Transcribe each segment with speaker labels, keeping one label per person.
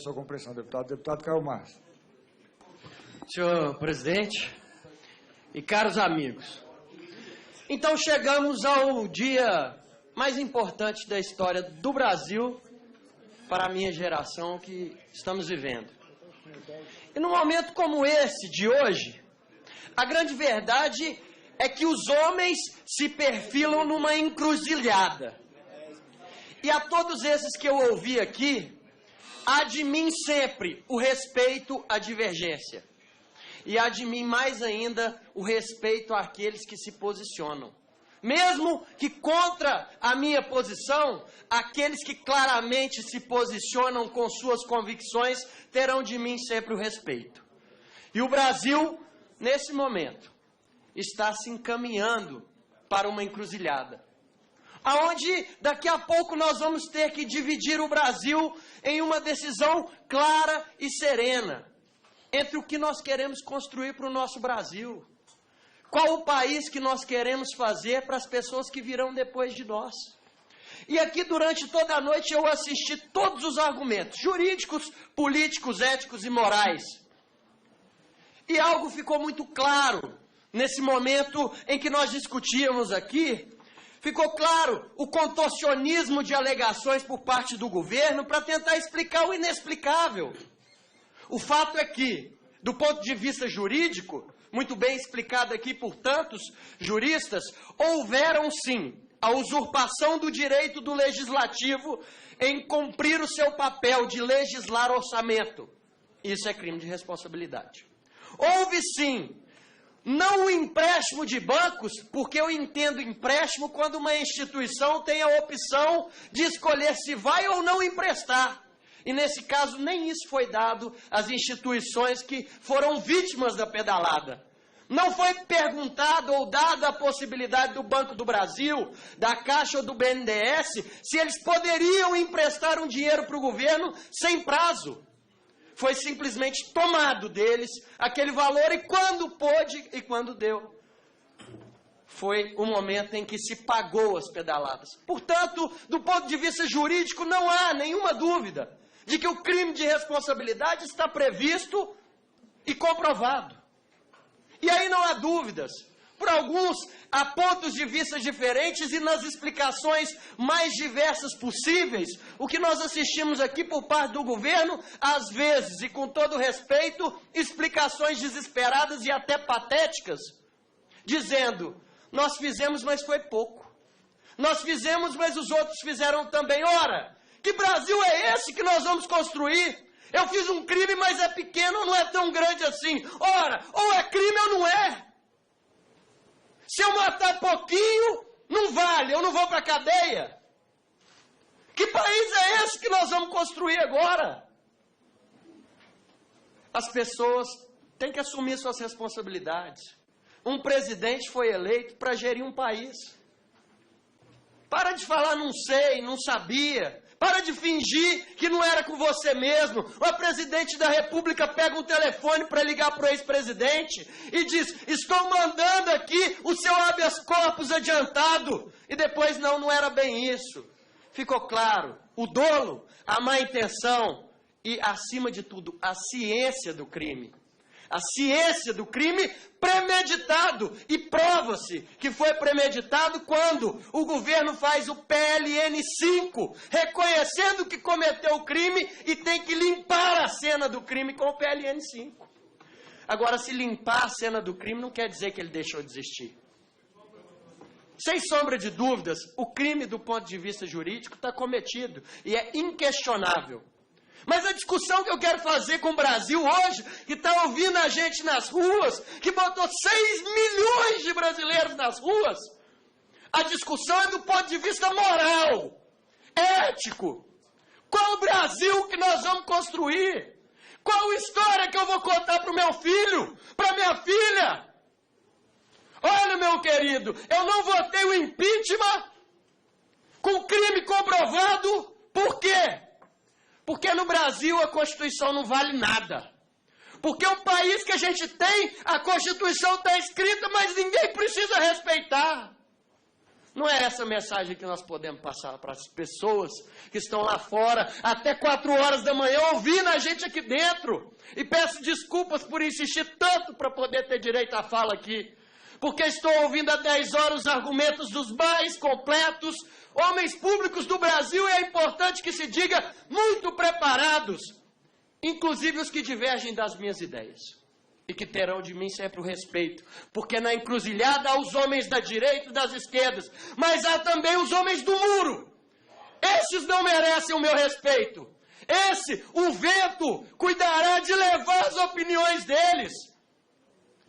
Speaker 1: sua compreensão, deputado. Deputado Caio Márcio.
Speaker 2: Senhor presidente e caros amigos, então chegamos ao dia mais importante da história do Brasil para a minha geração que estamos vivendo. E num momento como esse de hoje, a grande verdade é que os homens se perfilam numa encruzilhada. E a todos esses que eu ouvi aqui, há de mim sempre o respeito à divergência. E há de mim mais ainda o respeito àqueles que se posicionam. Mesmo que contra a minha posição, aqueles que claramente se posicionam com suas convicções terão de mim sempre o respeito. E o Brasil, nesse momento, está se encaminhando para uma encruzilhada. Aonde daqui a pouco nós vamos ter que dividir o Brasil em uma decisão clara e serena entre o que nós queremos construir para o nosso Brasil. Qual o país que nós queremos fazer para as pessoas que virão depois de nós? E aqui durante toda a noite eu assisti todos os argumentos, jurídicos, políticos, éticos e morais. E algo ficou muito claro nesse momento em que nós discutíamos aqui. Ficou claro o contorcionismo de alegações por parte do governo para tentar explicar o inexplicável. O fato é que, do ponto de vista jurídico, muito bem explicado aqui por tantos juristas, houveram sim a usurpação do direito do legislativo em cumprir o seu papel de legislar orçamento. Isso é crime de responsabilidade. Houve sim não o empréstimo de bancos, porque eu entendo empréstimo quando uma instituição tem a opção de escolher se vai ou não emprestar. E nesse caso nem isso foi dado às instituições que foram vítimas da pedalada. Não foi perguntado ou dada a possibilidade do Banco do Brasil, da Caixa ou do BNDES, se eles poderiam emprestar um dinheiro para o governo sem prazo. Foi simplesmente tomado deles aquele valor e quando pôde e quando deu. Foi o momento em que se pagou as pedaladas. Portanto, do ponto de vista jurídico, não há nenhuma dúvida de que o crime de responsabilidade está previsto e comprovado. E aí não há dúvidas. Por alguns, há pontos de vista diferentes e nas explicações mais diversas possíveis, o que nós assistimos aqui por parte do governo, às vezes, e com todo respeito, explicações desesperadas e até patéticas, dizendo, nós fizemos, mas foi pouco. Nós fizemos, mas os outros fizeram também. Ora, que Brasil é esse que nós vamos construir? Eu fiz um crime, mas é pequeno, não é tão grande assim. Ora, ou é crime ou não é. Se eu matar pouquinho, não vale, eu não vou para a cadeia. Que país é esse que nós vamos construir agora? As pessoas têm que assumir suas responsabilidades. Um presidente foi eleito para gerir um país. Para de falar não sei, não sabia. Para de fingir que não era com você mesmo. O presidente da República pega um telefone para ligar para o ex-presidente e diz, estou mandando aqui o seu habeas corpus adiantado. E depois, não era bem isso. Ficou claro, o dolo, a má intenção e, acima de tudo, a ciência do crime. A ciência do crime premeditado. E prova-se que foi premeditado quando o governo faz o PLN 5, reconhecendo que cometeu o crime e tem que limpar a cena do crime com o PLN 5. Agora, se limpar a cena do crime não quer dizer que ele deixou de existir. Sem sombra de dúvidas, o crime do ponto de vista jurídico está cometido e é inquestionável. Mas a discussão que eu quero fazer com o Brasil hoje, que está ouvindo a gente nas ruas, que botou 6 milhões de brasileiros nas ruas, a discussão é do ponto de vista moral, ético. Qual o Brasil que nós vamos construir? Qual história que eu vou contar para o meu filho, para minha filha? Olha, meu querido, eu não votei o impeachment com crime comprovado. Por quê? Porque no Brasil a Constituição não vale nada. Porque o país que a gente tem, a Constituição está escrita, mas ninguém precisa respeitar. Não é essa mensagem que nós podemos passar para as pessoas que estão lá fora, até 4 horas da manhã, ouvindo a gente aqui dentro. E peço desculpas por insistir tanto para poder ter direito à fala aqui. Porque estou ouvindo há 10 horas os argumentos dos mais completos, homens públicos do Brasil, e é importante que se diga muito preparados, inclusive os que divergem das minhas ideias. E que terão de mim sempre o respeito, porque na encruzilhada há os homens da direita e das esquerdas, mas há também os homens do muro. Esses não merecem o meu respeito. O vento cuidará de levar as opiniões deles.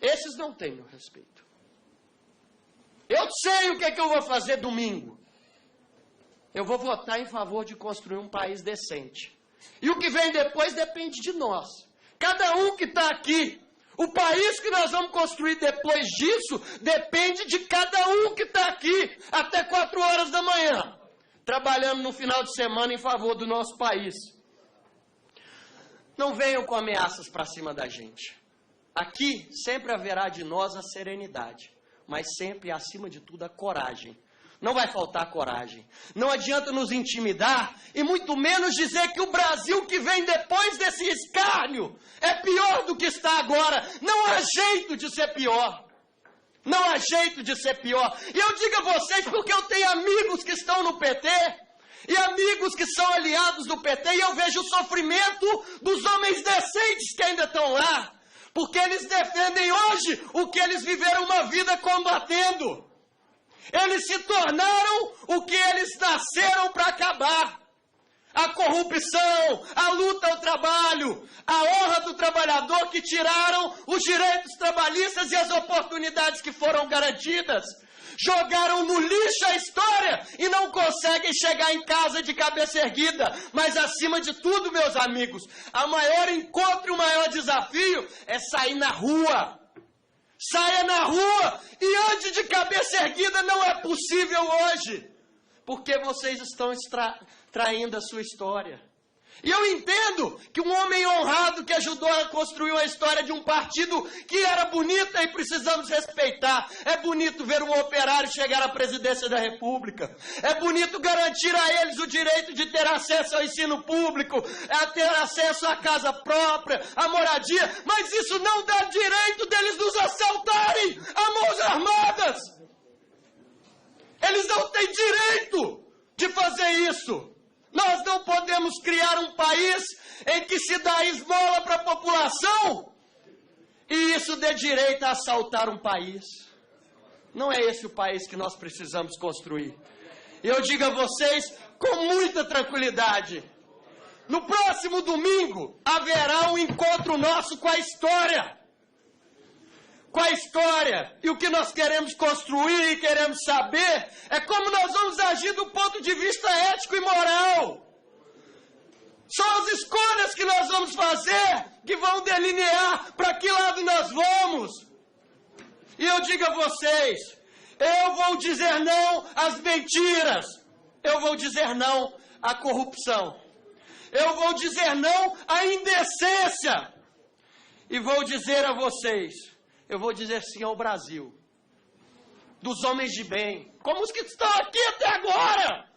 Speaker 2: Esses não têm meu respeito. Eu sei o que é que eu vou fazer domingo. Eu vou votar em favor de construir um país decente. E o que vem depois depende de nós. Cada um que está aqui. O país que nós vamos construir depois disso depende de cada um que está aqui até 4 horas da manhã, trabalhando no final de semana em favor do nosso país. Não venham com ameaças para cima da gente. Aqui sempre haverá de nós a serenidade, mas sempre, acima de tudo, a coragem. Não vai faltar coragem. Não adianta nos intimidar e muito menos dizer que o Brasil que vem depois desse escárnio é pior do que está agora. Não há jeito de ser pior. Não há jeito de ser pior. E eu digo a vocês porque eu tenho amigos que estão no PT e amigos que são aliados do PT e eu vejo o sofrimento dos homens decentes que ainda estão lá. Porque eles defendem hoje o que eles viveram uma vida combatendo. Eles se tornaram o que eles nasceram para acabar. A corrupção, a luta ao trabalho, a honra do trabalhador que tiraram os direitos trabalhistas e as oportunidades que foram garantidas. Jogaram no lixo a história e não conseguem chegar em casa de cabeça erguida. Mas acima de tudo, meus amigos, o maior encontro e o maior desafio é sair na rua. Saia na rua e ande de cabeça erguida, não é possível hoje, porque vocês estão traindo a sua história. E eu entendo que um homem honrado que ajudou a construir a história de um partido que era bonita e precisamos respeitar. É bonito ver um operário chegar à presidência da República. É bonito garantir a eles o direito de ter acesso ao ensino público, a ter acesso à casa própria, à moradia. Mas isso não dá direito deles nos assaltarem a mãos armadas. Eles não têm direito de fazer isso. Nós não podemos criar um país em que se dá esmola para a população e isso dê direito a assaltar um país. Não é esse o país que nós precisamos construir. E eu digo a vocês com muita tranquilidade, no próximo domingo haverá um encontro nosso com a história. Com a história. E o que nós queremos construir e queremos saber é como nós vamos agir do ponto de vista ético e moral. São as escolhas que nós vamos fazer que vão delinear para que lado nós vamos. E eu digo a vocês, eu vou dizer não às mentiras. Eu vou dizer não à corrupção. Eu vou dizer não à indecência. E vou dizer a vocês, eu vou dizer sim ao Brasil, dos homens de bem, como os que estão aqui até agora.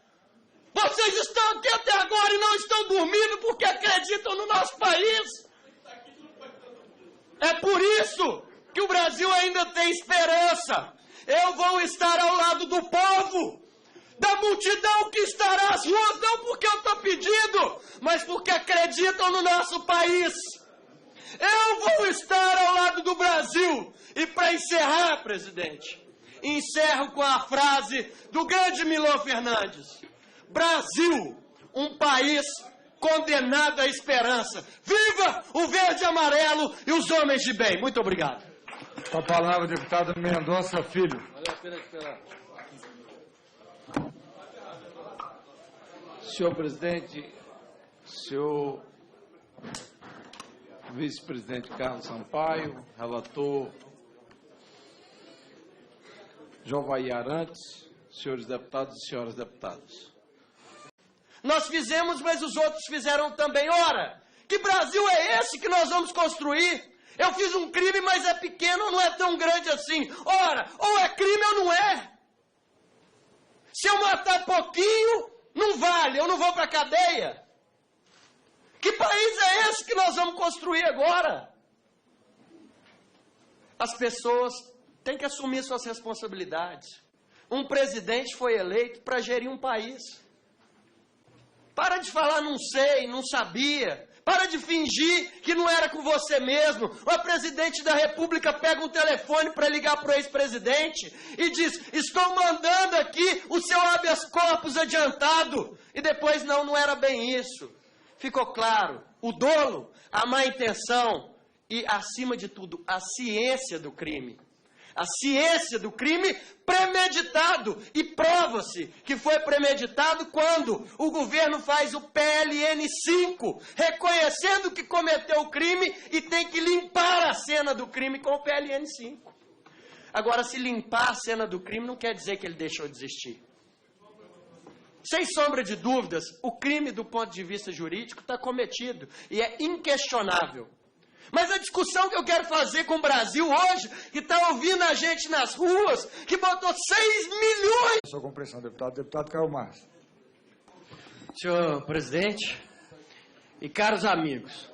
Speaker 2: Vocês estão aqui até agora e não estão dormindo porque acreditam no nosso país. É por isso que o Brasil ainda tem esperança. Eu vou estar ao lado do povo, da multidão que estará às ruas, não porque eu estou pedindo, mas porque acreditam no nosso país. Eu vou estar ao lado do Brasil. E para encerrar, presidente, encerro com a frase do grande Milor Fernandes. Brasil, um país condenado à esperança. Viva o verde e amarelo e os homens de bem. Muito obrigado.
Speaker 1: Com a palavra, o deputado Mendonça Filho.
Speaker 3: Vale a pena esperar. Senhor presidente, senhor vice-presidente Carlos Sampaio, relator Jovair Arantes, senhores deputados e senhoras deputadas.
Speaker 2: Nós fizemos, mas os outros fizeram também. Ora, que Brasil é esse que nós vamos construir? Eu fiz um crime, mas é pequeno, não é tão grande assim. Ora, ou é crime ou não é. Se eu matar pouquinho, não vale, eu não vou para a cadeia. Que país é esse que nós vamos construir agora? As pessoas têm que assumir suas responsabilidades. Um presidente foi eleito para gerir um país. Para de falar não sei, não sabia. Para de fingir que não era com você mesmo. O presidente da República pega um telefone para ligar para o ex-presidente e diz: estou mandando aqui o seu habeas corpus adiantado. E depois não era bem isso. Ficou claro, o dolo, a má intenção e, acima de tudo, a ciência do crime. A ciência do crime premeditado. E prova-se que foi premeditado quando o governo faz o PLN 5, reconhecendo que cometeu o crime e tem que limpar a cena do crime com o PLN 5. Agora, se limpar a cena do crime não quer dizer que ele deixou de existir. Sem sombra de dúvidas, o crime do ponto de vista jurídico está cometido e é inquestionável. Mas a discussão que eu quero fazer com o Brasil hoje, que está ouvindo a gente nas ruas, que botou 6 milhões...
Speaker 1: Sua compreensão, deputado Caio Márcio.
Speaker 2: Senhor presidente e caros amigos,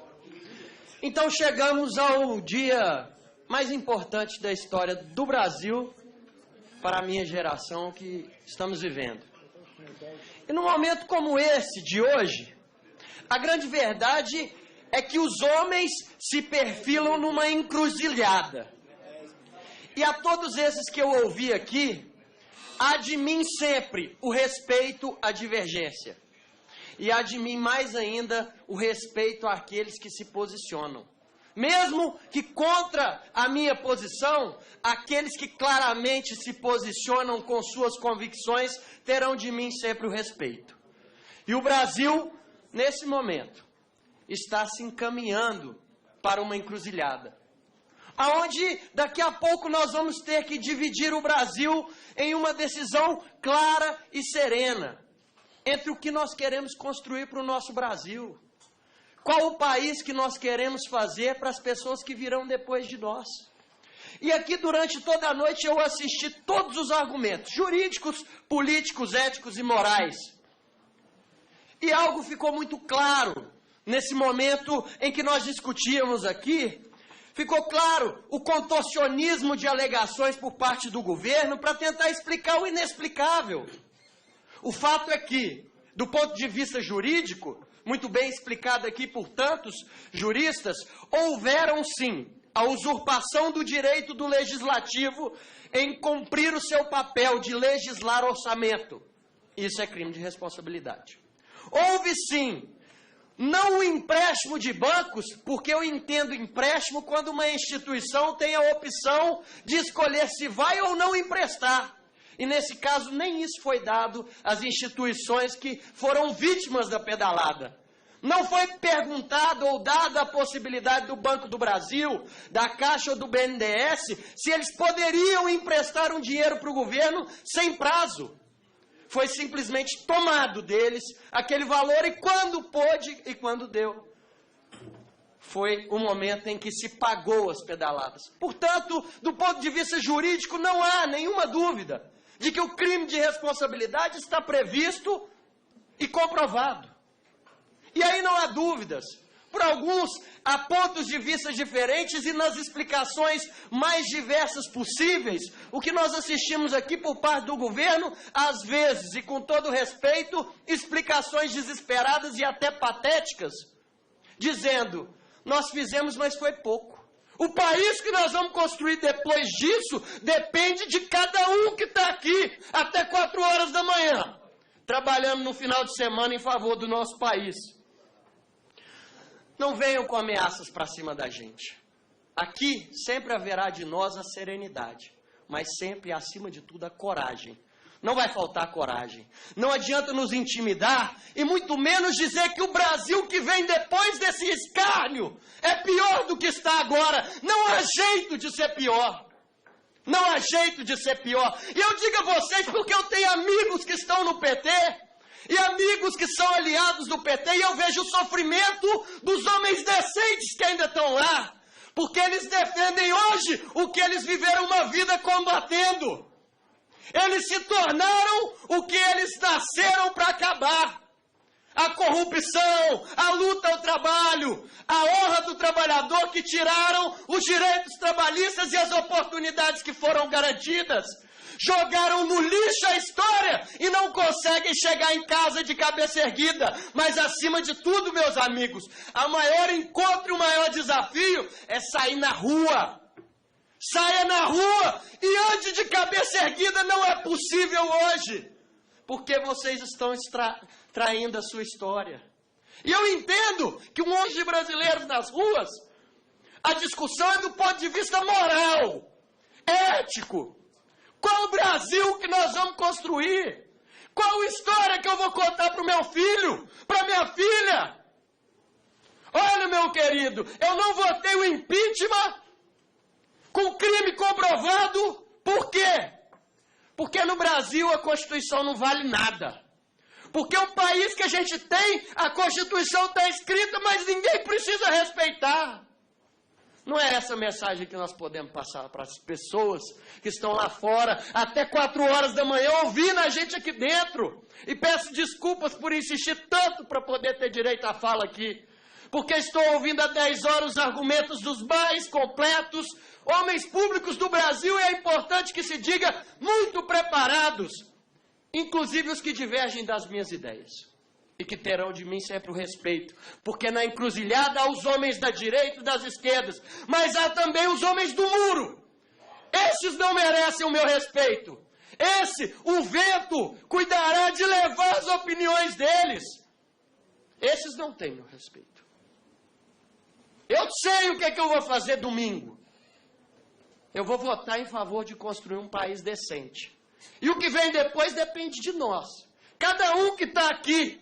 Speaker 2: então chegamos ao dia mais importante da história do Brasil para a minha geração que estamos vivendo. E num momento como esse de hoje, a grande verdade é que os homens se perfilam numa encruzilhada. E a todos esses que eu ouvi aqui, há de mim sempre o respeito à divergência. E há de mim mais ainda o respeito àqueles que se posicionam. Mesmo que contra a minha posição, aqueles que claramente se posicionam com suas convicções terão de mim sempre o respeito. E o Brasil, nesse momento, está se encaminhando para uma encruzilhada, aonde daqui a pouco nós vamos ter que dividir o Brasil em uma decisão clara e serena entre o que nós queremos construir para o nosso Brasil. Qual o país que nós queremos fazer para as pessoas que virão depois de nós? E aqui durante toda a noite eu assisti todos os argumentos jurídicos, políticos, éticos e morais. E algo ficou muito claro nesse momento em que nós discutíamos aqui. Ficou claro o contorcionismo de alegações por parte do governo para tentar explicar o inexplicável. O fato é que, do ponto de vista jurídico, muito bem explicado aqui por tantos juristas, houveram sim a usurpação do direito do legislativo em cumprir o seu papel de legislar orçamento. Isso é crime de responsabilidade. Houve sim não o empréstimo de bancos, porque eu entendo empréstimo quando uma instituição tem a opção de escolher se vai ou não emprestar. E nesse caso nem isso foi dado às instituições que foram vítimas da pedalada. Não foi perguntado ou dada a possibilidade do Banco do Brasil, da Caixa ou do BNDES, se eles poderiam emprestar um dinheiro para o governo sem prazo. Foi simplesmente tomado deles aquele valor e quando pôde e quando deu. Foi o momento em que se pagou as pedaladas. Portanto, do ponto de vista jurídico, não há nenhuma dúvida de que o crime de responsabilidade está previsto e comprovado. E aí não há dúvidas. Por alguns, há pontos de vista diferentes e nas explicações mais diversas possíveis, o que nós assistimos aqui por parte do governo, às vezes, e com todo respeito, explicações desesperadas e até patéticas, dizendo, nós fizemos, mas foi pouco. O país que nós vamos construir depois disso depende de cada um que está aqui, até 4 horas da manhã, trabalhando no final de semana em favor do nosso país. Não venham com ameaças para cima da gente. Aqui sempre haverá de nós a serenidade, mas sempre, acima de tudo, a coragem. Não vai faltar coragem. Não adianta nos intimidar e muito menos dizer que o Brasil que vem depois desse escárnio é pior do que está agora. Não há jeito de ser pior. Não há jeito de ser pior. E eu digo a vocês porque eu tenho amigos que estão no PT e amigos que são aliados do PT, e eu vejo o sofrimento dos homens decentes que ainda estão lá, porque eles defendem hoje o que eles viveram uma vida combatendo. Eles se tornaram o que eles nasceram para acabar. A corrupção, a luta ao trabalho, a honra do trabalhador, que tiraram os direitos trabalhistas e as oportunidades que foram garantidas. Jogaram no lixo a história e não conseguem chegar em casa de cabeça erguida. Mas acima de tudo, meus amigos, a maior encontro e o maior desafio é sair na rua. Saia na rua e ande de cabeça erguida. Não é possível hoje, porque vocês estão traindo a sua história. E eu entendo que um monte de brasileiros nas ruas, a discussão é do ponto de vista moral, ético. Qual o Brasil que nós vamos construir? Qual história que eu vou contar para o meu filho, para minha filha? Olha, meu querido, eu não votei o impeachment com crime comprovado. Por quê? Porque no Brasil a Constituição não vale nada. Porque o país que a gente tem, a Constituição está escrita, mas ninguém precisa respeitar. Não é essa mensagem que nós podemos passar para as pessoas que estão lá fora, até 4 horas da manhã, ouvindo a gente aqui dentro. E peço desculpas por insistir tanto para poder ter direito à fala aqui. Porque estou ouvindo há 10 horas os argumentos dos mais completos, homens públicos do Brasil, e é importante que se diga muito preparados, inclusive os que divergem das minhas ideias. E que terão de mim sempre o respeito, porque na encruzilhada há os homens da direita e das esquerdas, mas há também os homens do muro. Esses não merecem o meu respeito. O vento cuidará de levar as opiniões deles. Esses não têm meu respeito. Eu sei o que é que eu vou fazer domingo. Eu vou votar em favor de construir um país decente. E o que vem depois depende de nós. Cada um que está aqui,